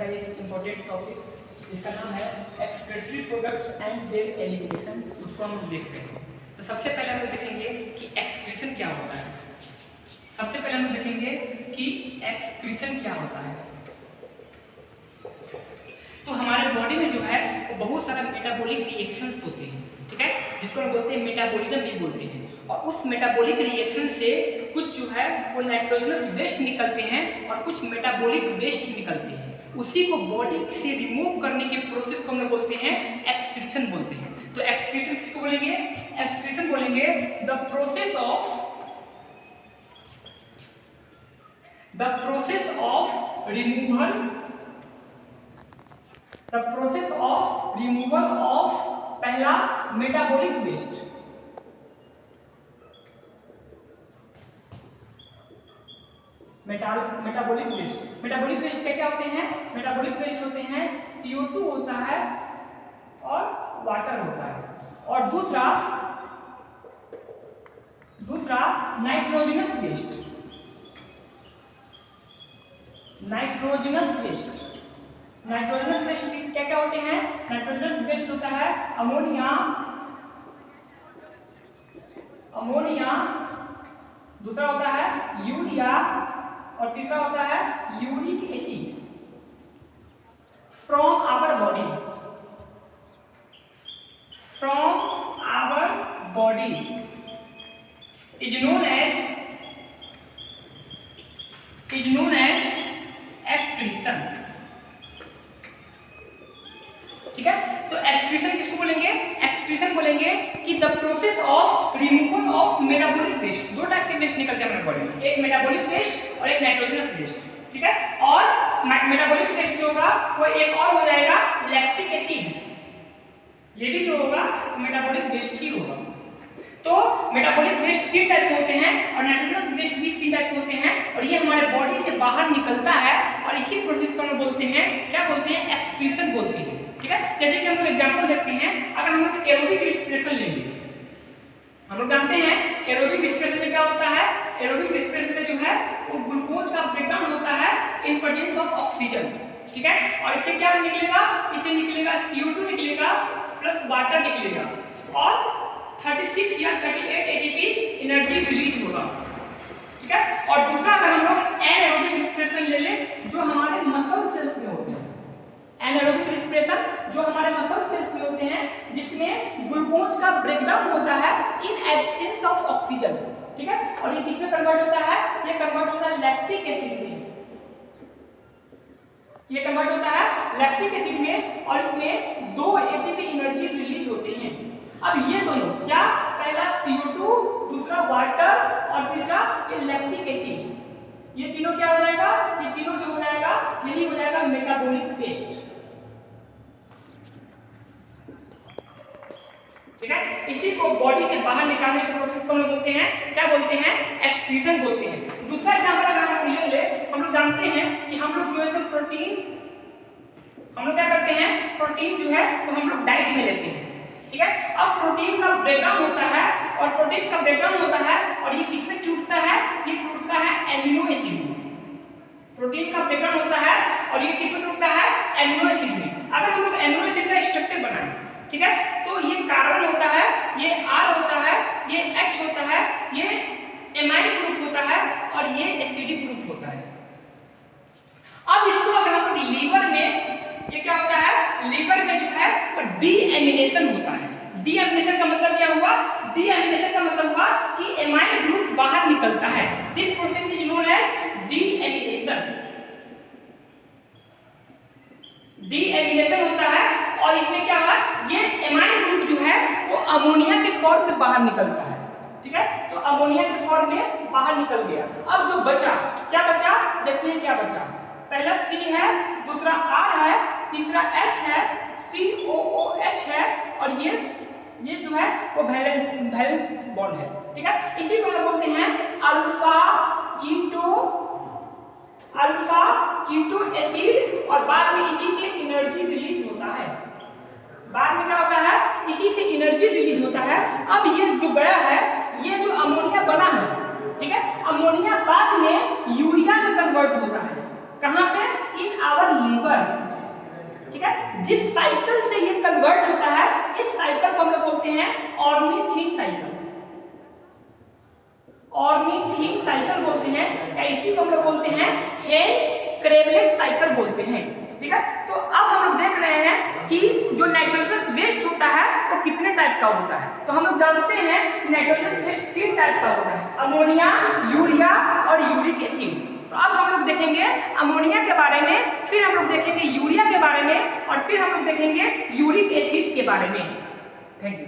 का एक important topic जिसका नाम है excretory products and there elimination, उसको हम देख रहे हैं। तो सबसे पहले हम देखेंगे कि एक्सक्रीशन क्या होता है। सबसे पहले हम देखेंगे कि एक्सक्रीशन क्या होता है। तो हमारे बॉडी में जो है वो बहुत सारा मेटाबॉलिक रिएक्शंस होते हैं, ठीक है, जिसको हम बोलते हैं मेटाबॉलिज्म भी बोलते हैं। और उस मेटाबॉलिक रिएक्शन से कुछ जो है वो नाइट्रोजनस वेस्ट निकलते हैं और कुछ मेटाबॉलिक वेस्ट निकलते हैं। उसी को बॉडी से रिमूव करने के प्रोसेस को हम लोग बोलते हैं एक्सक्रीशन बोलते हैं। तो एक्सक्रीशन किसको बोलेंगे? एक्सक्रीशन बोलेंगे the process of removal of पहला मेटाबॉलिक वेस्ट, मेटाबॉलिक वेस्ट क्या क्या होते हैं? मेटाबॉलिक वेस्ट होते हैं CO2 होता है और वाटर होता है, और दूसरा नाइट्रोजनस वेस्ट। नाइट्रोजनस वेस्ट क्या क्या होते हैं? नाइट्रोजनस वेस्ट होता है अमोनिया, दूसरा होता है यूरिया, और तीसरा होता है uric acid. From our body is known as excretion, ठीक है। तो एक्सक्रीशन किसको बोलेंगे? एक्सक्रीशन बोलेंगे कि the process of removal of metabolic waste. दो टाइप के वेस्ट निकलते हैं हमारे बॉडी में, एक मेटाबॉलिक वेस्ट और एक नाइट्रोजनस वेस्ट, ठीक है। और मेटाबॉलिक वेस्ट जो होगा वो एक और हो जाएगा लैक्टिक एसिड, ये भी जो होगा मेटाबॉलिक वेस्ट ही होगा। तो मेटाबॉलिक वेस्ट 3 टाइप के होते हैं और नाइट्रोजनस वेस्ट भी 3 टाइप के होते हैं, और ये हमारे बॉडी से बाहर निकलता है, और इसी प्रोसेस को हम बोलते हैं, क्या बोलते हैं? एक्सक्रीशन बोलते हैं, ठीक है। जैसे कि हम लोग एग्जांपल देखते हैं, अगर हम लोग एरोबिक रिस्पिरेशन लेंगे, हम लोग जानते हैं एरोबिक रिस्पिरेशन में क्या होता है? एरोबिक रिस्पिरेशन में जो है वो ग्लूकोज का ब्रेकडाउन होता है इन प्रेजेंस ऑफ ऑक्सीजन, ठीक है। और इससे क्या निकलेगा? इससे निकलेगा CO2 निकलेगा प्लस वाटर निकलेगा, और 36 या 38 ATP एनर्जी रिलीज होगा, ठीक है। और दूसरा अगर हम लोग एनारोबिक रिस्पिरेशन ले लें जो हमारे मसल सेल्स में होते हैं, एनारोबिक रिस्पिरेशन जो हमारे मसल सेल्स में होते हैं, जिसमें ग्लूकोज का ब्रेकडाउन होता है इन एब्सेंस ऑफ ऑक्सीजन, ठीक है। और ये किसमें कन्वर्ट होता है? ये कन्वर्ट होता है लैक्टिक एसिड में, ये कन्वर्ट होता है लैक्टिक एसिड में, और इसमें 2 ATP एनर्जी रिलीज होते हैं। अब ये दोनों क्या? पहला CO2, दूसरा वाटर, और तीसरा ये लैक्टिक एसिड, ये तीनों क्या हो जाएगा? ये तीनों जो हो जाएगा यही हो जाएगा मेटाबॉलिक वेस्ट, ठीक है। इसी को बॉडी से बाहर निकालने के प्रोसेस को हम बोलते हैं, क्या बोलते हैं? एक्सक्रीशन बोलते हैं। दूसरा एग्जांपल अगर हम ले ले, हम लोग जानते हैं कि हम लोग जो है प्रोटीन, हम लोग क्या करते हैं? प्रोटीन जो है वो हम लोग डाइट में लेते हैं, ठीक है। अब प्रोटीन का ब्रेकडाउन होता है, और प्रोटीन का ब्रेकडाउन होता है, और ये किसमें टूटता है? ये टूटता है एमिनो एसिड में। प्रोटीन का ब्रेकडाउन होता है और ये किसमें टूटता है? एमिनो एसिड में। अगर हम लोग एमिनो एसिड का स्ट्रक्चर बनाएं, ठीक है, तो ये कार्बन होता है, ये R होता है, ये H होता है, ये एमाइड ग्रुप होता है, और ये एसिडिक ग्रुप होता है। अब इसको अगर हम लोग लीवर में, ये क्या होता है? लीवर में जो है वो डीएमिनेशन होता है। डीएमिनेशन का मतलब क्या हुआ? डीएमिनेशन का मतलब हुआ कि एमाइड ग्रुप बाहर निकलता है। This process is known as deamination. Deamination होता है, और इसमें क्या हुआ? ये एमाइड ग्रुप जो है वो अमोनिया के फॉर्म में बाहर निकलता है, ठीक है। तो अमोनिया के फॉर्म में बाहर निकल गया। अब जो बचा, क्या बचा? देखते हैं क्या बचा। पहला C है, दूसरा R है, तीसरा H है, COOH है, और ये जो है वो वैलेंस बॉन्ड है, ठीक है। इसी को हम बोलते हैं अल्फा कीटो एसिड, और बाद में इसी से एनर्जी रिलीज होता है। बाद में क्या होता है? इसी से एनर्जी रिलीज होता है। अब ये जो गया है, ये जो अमोनिया बना है, ठीक है, अमोनिया बाद में यूरिया में कन्वर्ट होता है। कहाँ पे? इन आवर आवर लीवर, ठीक है। जिस साइकिल से ये कन्वर्ट होता है, इस साइकिल को हम लोग बोलते हैं ऑर्निथिन साइकिल, ऑर्निथिन साइकिल बोलते हैं, या इसी को हम लोग बोलते हैं हेंस-क्रेवलेट साइकिल बोलते हैं, ठीक है। तो अब हम लोग देख रहे हैं कि जो नाइट्रोजनस वेस्ट होता है वो कितने टाइप का होता है। तो हम लोग जानते हैं कि नाइट्रोजनस वेस्ट 3 टाइप का होता है, अमोनिया, यूरिया और यूरिक एसिड। तो अब हम लोग देखेंगे अमोनिया के बारे में, फिर हम लोग देखेंगे यूरिया के बारे में, और फिर हम लोग देखेंगे यूरिक एसिड के बारे में। Thank you.